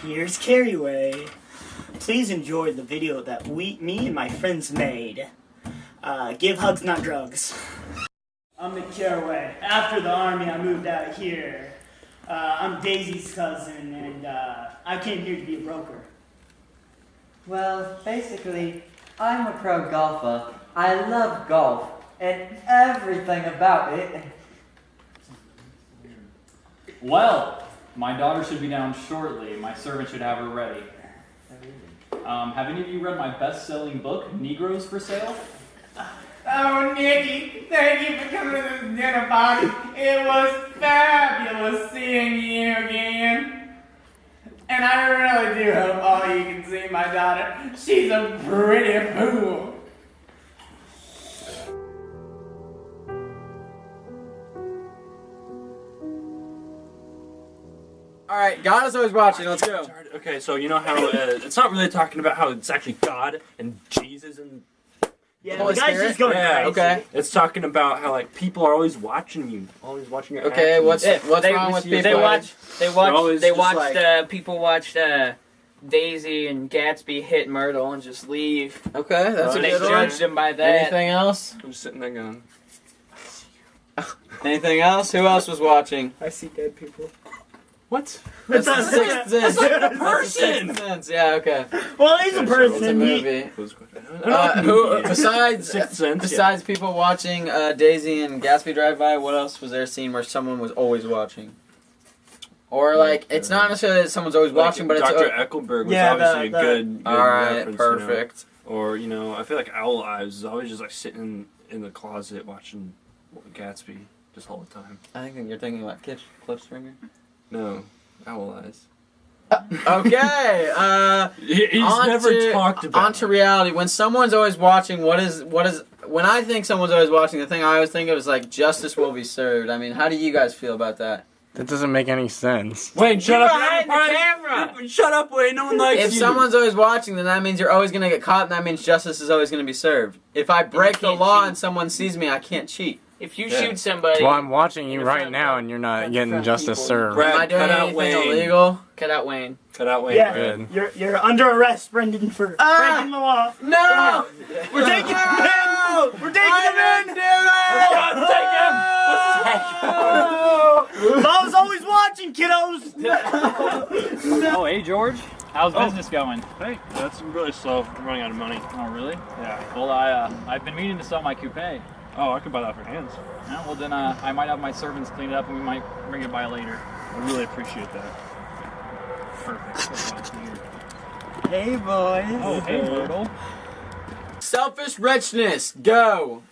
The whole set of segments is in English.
Here's Carryway. Please enjoy the video that me and my friends made. Give hugs, not drugs. I'm the Carryway. After the army, I moved out here. I'm Daisy's cousin, and I came here to be a broker. Well, basically, I'm a pro golfer. I love golf and everything about it. Well, my daughter should be down shortly. My servant should have her ready. Have any of you read my best-selling book, Negroes for Sale? Oh, Nikki, thank you for coming to this dinner party. It was fabulous seeing you again. And I really do hope all you can see my daughter. She's a pretty fool. Alright, God is always watching, let's go. Okay, so you know how it's not really talking about how it's actually God and Jesus and Yeah, Holy the guy's Spirit? just going crazy. Okay. it's talking about how like people are always watching you, always watching your Okay, actions. what's wrong with people? People watched Daisy and Gatsby hit Myrtle and just leave. Okay, that's a And they good one. judged him by that. Anything else? I'm just sitting there going, Anything else? Who else was watching? I see dead people. what? That's the Sixth Sense. a person! Sixth Sense, yeah, okay. Well, he's a Okay, so It's a person. movie. Who? Who, besides Sense, besides people watching Daisy and Gatsby drive by, what else was there a scene where someone was always watching? Or like, it's not necessarily that someone's always watching, but it's... Dr. Eckelberg was Yeah, obviously a the- good Alright, reference, perfect. You know? Or, you know, I feel like Owl Eyes is always just like sitting in the closet watching Gatsby just all the time. I think you're thinking about Cliffspringer. No, Owl Eyes. Okay, He's on never to- talked about on to reality. When someone's always watching, what is when I think someone's always watching, the thing I always think of is like justice will be served. I mean, how do you guys feel about that? That doesn't make any sense. Wayne, shut up! behind the camera! Shut up, Wayne! No one likes If you. someone's always watching, then that means you're always going to get caught, and that means justice is always going to be served. If I break the can't law cheat. and someone sees me, I can't cheat. If you Yeah. shoot somebody, Well, I'm watching you In right front now, of- and you're not in getting front of justice people. served. Brad, Am I doing cut out anything Wayne. illegal? cut out Wayne. Cut out Wayne. Yeah, Good. you're under arrest, Brenden, for breaking the law. No! We're taking him in! We're taking him in! I was always watching, kiddos! Oh, hey, George. How's business going? Hey, that's really slow. I'm running out of money. Oh, really? Yeah. Well, I've been meaning to sell my coupe. Oh, I could buy that for hands. Yeah, well, then I might have my servants clean it up and we might bring it by later. I really appreciate that. Perfect. Hey, boys. Oh, hey, Myrtle. Selfish richness, go!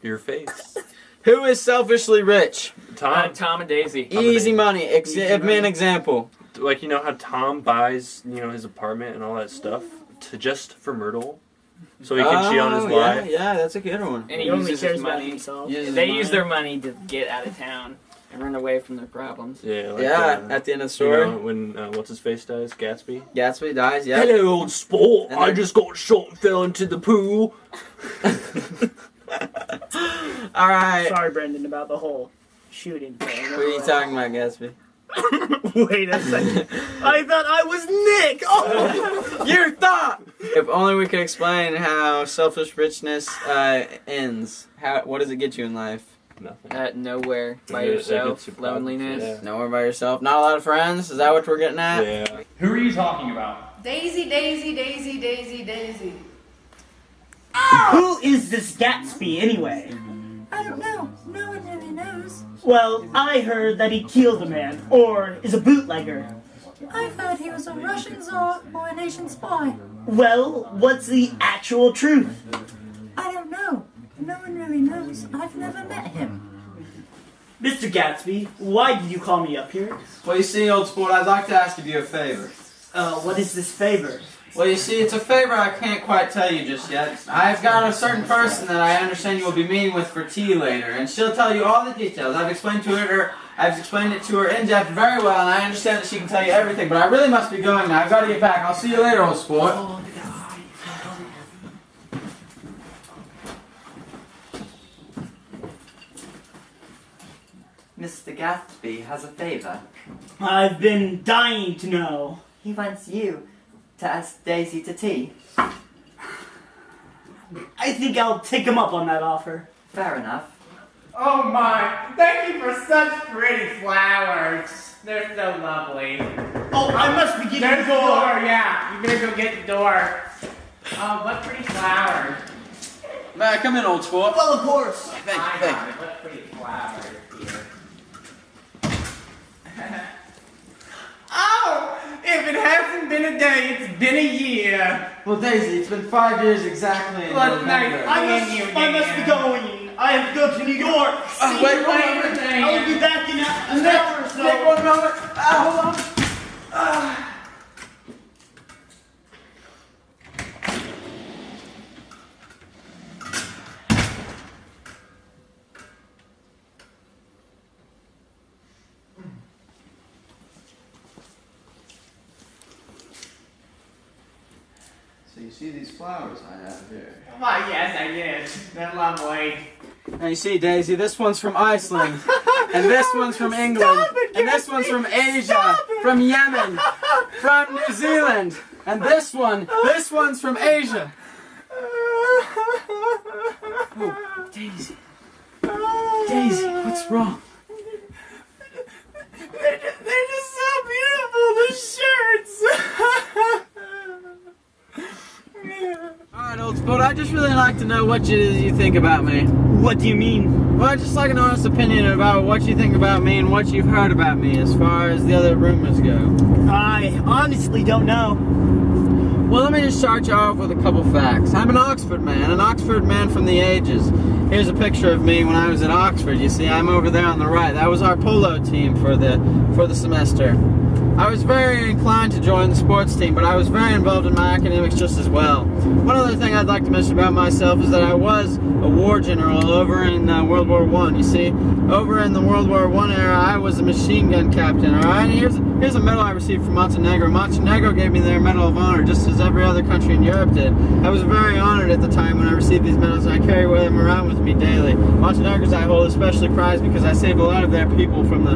Your face. Who is selfishly rich? Tom. Tom and Daisy. Easy money. Easy Give me an money. example. Like, you know how Tom buys, you know, his apartment and all that stuff just for Myrtle? So he can cheat on his wife? Yeah, that's a good one. And he He only uses cares his about money. himself. They use their money to get out of town and run away from their problems. Yeah, like, Yeah, at the end of the you story. know, when, what's his face dies? Gatsby? Gatsby dies, yeah. Hello, old sport. And I then- just got shot and fell into the pool. Alright. Sorry, Brenden, about the whole shooting thing. What are you talking about, Gatsby? Wait a second. I thought I was Nick! Oh! You thought! If only we could explain how selfish richness ends. What does it get you in life? Nothing. Nowhere by Yeah, that yourself, gets you problems, loneliness. yeah. Nowhere by yourself. Not a lot of friends? Is that what we're getting at? Yeah. Who are you talking about? Daisy, Daisy, Daisy, Daisy, Daisy. Who is this Gatsby, anyway? I don't know. No one really knows. Well, I heard that he killed a man, or is a bootlegger. I've heard he was a Russian czar or a nation spy. Well, what's the actual truth? I don't know. No one really knows. I've never met him. Mr. Gatsby, why did you call me up here? Well, you see, old sport, I'd like to ask you a favor. What is this favor? Well, you see, it's a favor I can't quite tell you just yet. I've got a certain person that I understand you will be meeting with for tea later, and she'll tell you all the details. I've explained it to her in depth very well, and I understand that she can tell you everything. But I really must be going now. I've got to get back. I'll see you later, old sport. Mr. Gatsby has a favor. I've been dying to know. He wants you to ask Daisy to tea. I think I'll take him up on that offer. Fair enough. Oh my, thank you for such pretty flowers. They're so lovely. Oh, I must be getting There's the the door. door, yeah. You better go get the door. Oh, what pretty flowers. May I come in, old sport? Well, of course. Thank you, thank you. What pretty flowers here. Oh, if it hasn't been a day, it's been a year. Well, Daisy, it's been 5 years exactly in What November. night? I must be going. I have to go to New York. Wait, I will be back in an hour or so. Nick, 1 moment. Hold on. So you see these flowers I have here? Why, yes, I did. They're lovely. Now you see, Daisy, this one's from Iceland, and this one's from England, and this one's from Asia, from Yemen, from New Zealand, and this one's from Asia. Oh, Daisy. Daisy, what's wrong? They're just so beautiful, the shirts. Alright, old sport, I'd just really like to know what you think about me. What do you mean? Well, I'd just like an honest opinion about what you think about me and what you've heard about me as far as the other rumors go. I honestly don't know. Well, let me just start you off with a couple facts. I'm an Oxford man from the ages. Here's a picture of me when I was at Oxford. You see, I'm over there on the right. That was our polo team for the semester. I was very inclined to join the sports team, but I was very involved in my academics just as well. One other thing I'd like to mention about myself is that I was a war general over in World War I. You see, over in the World War I era, I was a machine gun captain, alright? Here's a medal I received from Montenegro. Montenegro gave me their Medal of Honor, just as every other country in Europe did. I was very honored at the time when I received these medals, and I carry them around with me daily. Montenegro's I hold especially prized because I saved a lot of their people from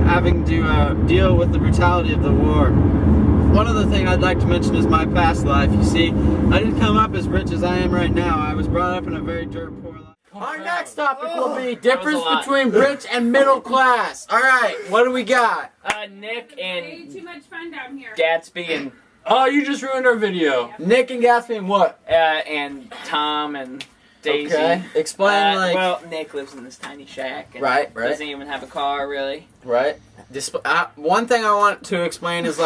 having to deal with the brutality of the war. One other thing I'd like to mention is my past life. You see, I didn't come up as rich as I am right now. I was brought up in a very dirt poor life. Our next topic will be difference between rich and middle class. Alright, what do we got? Nick Way and too much fun down here. Gatsby and Oh, you just ruined our video. Nick and Gatsby and what? and Tom and Daisy. Okay, explain well, Nick lives in this tiny shack. And Right. Doesn't even have a car, really. Right. One thing I want to explain is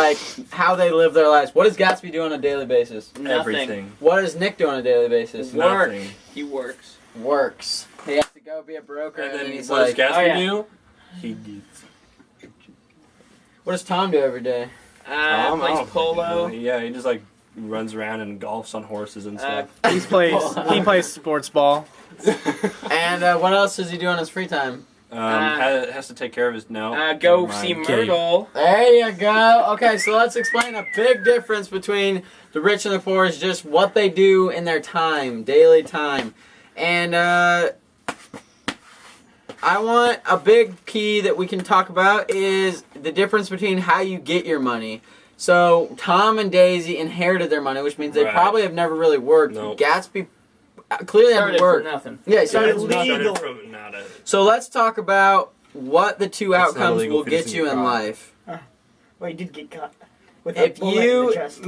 how they live their lives. What does Gatsby do on a daily basis? Nothing. Everything. What does Nick do on a daily basis? Work. Nothing. He works. Works. He has to go be a broker, And and then then he's what does like, Gatsby do? He gets. what does Tom do every day? Plays polo. Yeah, he just runs around and golfs on horses and stuff. He plays sports ball. And what else does he do on his free time? Has to take care of his Go never see mind. Myrtle. There you go. Okay, so let's explain a big difference between the rich and the poor is just what they do in their time, daily time. And I want a big key that we can talk about is the difference between how you get your money. So Tom and Daisy inherited their money, which means they Right. probably have never really worked. Nope. Gatsby clearly Started hasn't for worked. nothing. Yeah, he started It's from nothing. illegal. Started from nada. So let's talk about what the two It's not outcomes illegal will if it get isn't you your in car. life. Well, you did get caught with If a bullet you- in the chest.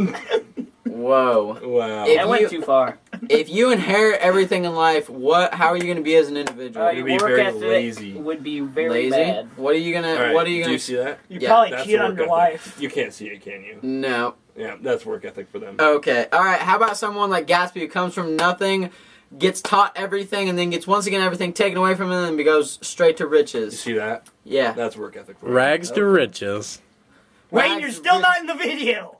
Whoa. Wow. If That you- went too far. If you inherit everything in life, how are you going to be as an individual? You'd be Your work very ethic lazy. would be very Lazy? bad. What are you going All to right, what are you do going you to see that? You Yeah, probably That's cheat work on your ethic. wife. You can't see it, can you? No. Yeah, that's work ethic for them. Okay. All right. How about someone like Gatsby who comes from nothing, gets taught everything and then gets once again everything taken away from him and goes straight to You riches? see that? Yeah. That's work ethic for them. Rags to riches. Wait, Rags you're to still ri- not in the video.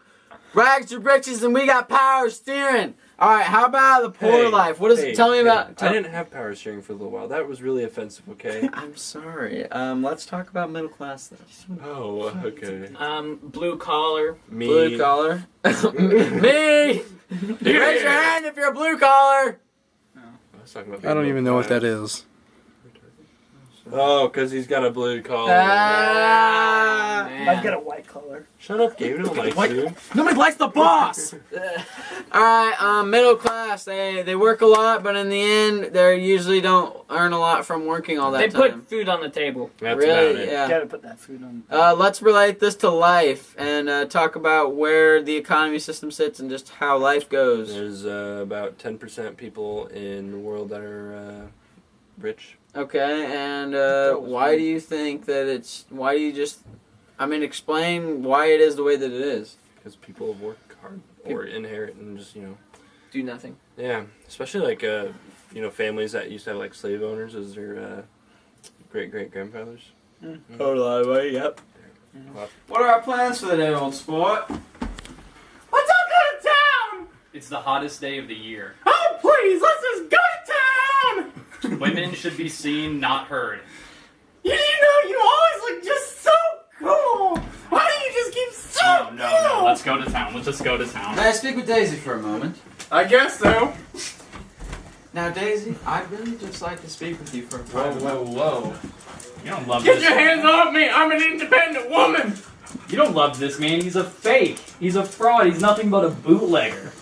Rags to riches and we got power steering. All right. How about the poor Hey, life? What is it? Tell me about. I didn't have power steering for a little while. That was really offensive, okay? I'm sorry. Let's talk about middle class then. Oh, okay. Blue collar. Me. Blue collar. Me. Raise your hand if you're a blue collar. I was talking about I don't being even know what that middle is. Oh, because he's got a blue collar. Ah, I've got a white collar. Shut up, Gabe. We don't like What? you. Nobody likes the boss. Alright, middle class, they work a lot, but in the end, they usually don't earn a lot from working all that They time. put food on the table. That's Really? about it. Yeah. Gotta put that food on. Let's relate this to life and talk about where the economy system sits and just how life goes. There's about 10% people in the world that are rich. Okay, and why do you think that it's... Why do you just... I mean, explain why it is the way that it is. Because people work hard or inherit and just, Do nothing. Yeah, especially like, families that used to have like slave owners as their great-great-grandfathers. Oh, a lot of way, yep. What are our plans for the day, old sport? Let's all go to town! It's the hottest day of the year. Oh, please, let's just go to town! Women should be seen, not heard. You always look just so cool! Why do you just keep so No, let's go to town. Let's just go to town. May I speak with Daisy for a moment? I guess so. Now, Daisy, I'd really just like to speak with you for a private moment. Whoa. You don't love Get this. your hands off me! I'm an independent woman! You don't love this man. He's a fake. He's a fraud. He's nothing but a bootlegger.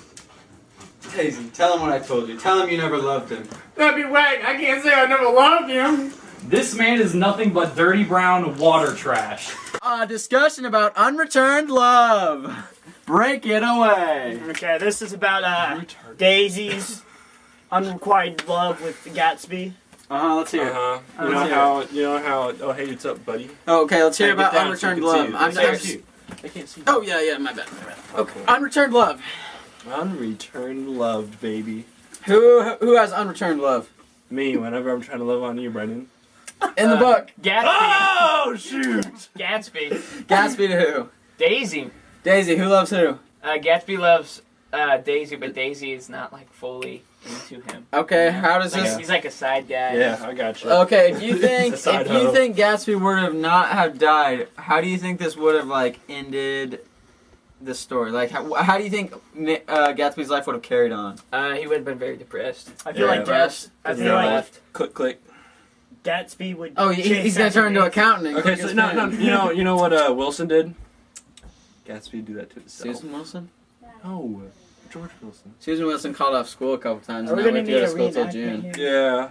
Daisy, tell him what I told you. Tell him you never loved him. That'd be whack. I can't say I never loved him. This man is nothing but dirty brown water trash. A discussion about unreturned love. Break it away. Okay, this is about Daisy's unrequited love with Gatsby. Let's hear it. You know how. Oh, hey, what's up, buddy? Okay, let's hear Hey, about get down unreturned so you can love. see you. I can't see. Oh, yeah, my bad. Okay, unreturned love. Unreturned love, baby. Who has unreturned love? Me, whenever I'm trying to love on you, Brenden. In the book. Gatsby. Oh, shoot! Gatsby. Gatsby to who? Daisy. Daisy, who loves who? Gatsby loves Daisy, but Daisy is not like fully into him. Okay, how does Like, this... he's like a side guy. Yeah, I got you. Okay, if you think It's a side hoe. Gatsby would have not have died, how do you think this would have like ended the story? Like, how do you think Gatsby's life would have carried on? He would have been very depressed. I feel like Depressed. I feel like Click, click. Gatsby would. Oh, he's gonna turn into accountant. And Okay, cook so his no, food. you know what Wilson did? Gatsby do that to himself. Susan Wilson. No, George Wilson. Susan Wilson called off school a couple times. Are And we now we gonna have to go need to a school till reenactment June. here?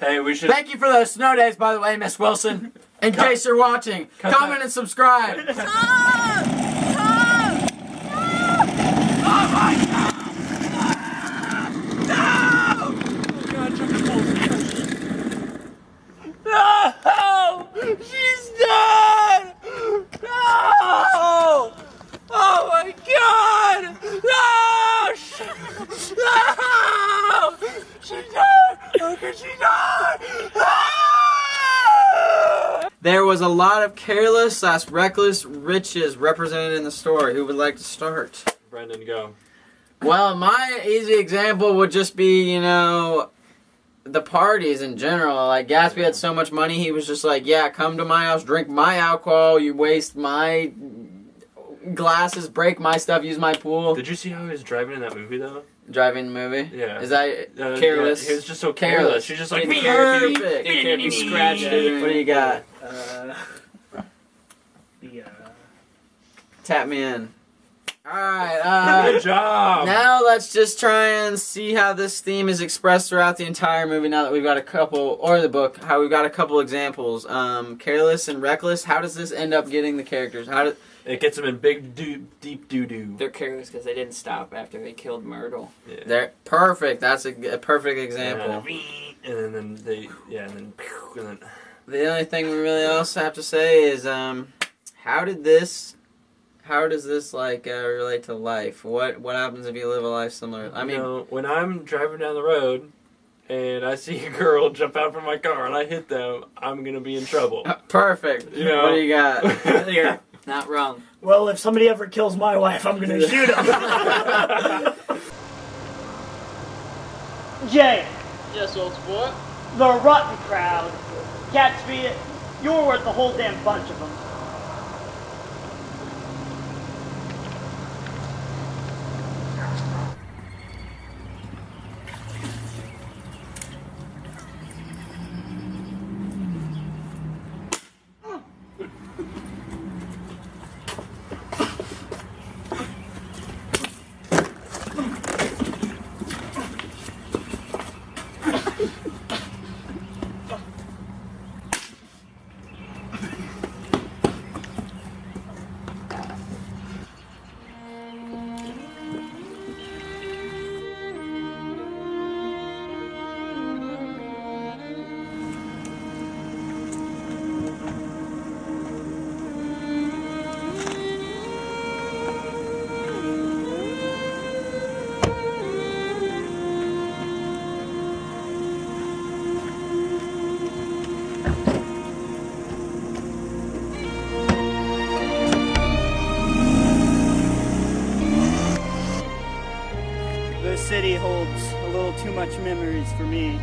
Yeah. Hey, we should. Thank you for those snow days, by the way, Miss Wilson. In case you're watching, comment and subscribe. No! She's dead! No! Oh my God! No! No! She died! How could she die? There was a lot of careless / reckless riches represented in the story. Who would like to start? Brenden, go. Well, my easy example would just be, the parties in general. Like, Gatsby had so much money, he was just like, yeah, come to my house, drink my alcohol, you waste my glasses, break my stuff, use my pool. Did you see how he was driving in that movie, though? Driving the movie? Yeah. Is that Yeah, careless? he was just so Careless. careless. She's just like, Didn't care if he- Perfect. didn't care if he scratched it. What do you got? Tap me in. Alright, good job. now let's just try and see how this theme is expressed throughout the entire movie now that we've got a couple, or the book, how we've got a couple examples. Careless and reckless, how does this end up getting the characters? It gets them in big, deep doo-doo. They're careless because they didn't stop after they killed Myrtle. Yeah. They're perfect, that's a perfect example. And then they, and then. The only thing we really also have to say is, how does this relate to life? What happens if you live a life similar? I mean, when I'm driving down the road and I see a girl jump out from my car and I hit them, I'm gonna be in trouble. perfect. You know. What do you got? You're not wrong. Well, if somebody ever kills my wife, I'm gonna shoot him. Jay, Yes, old sport. the rotten crowd. Gatsby, you're worth the whole damn bunch of them. city holds a little too much memories for me.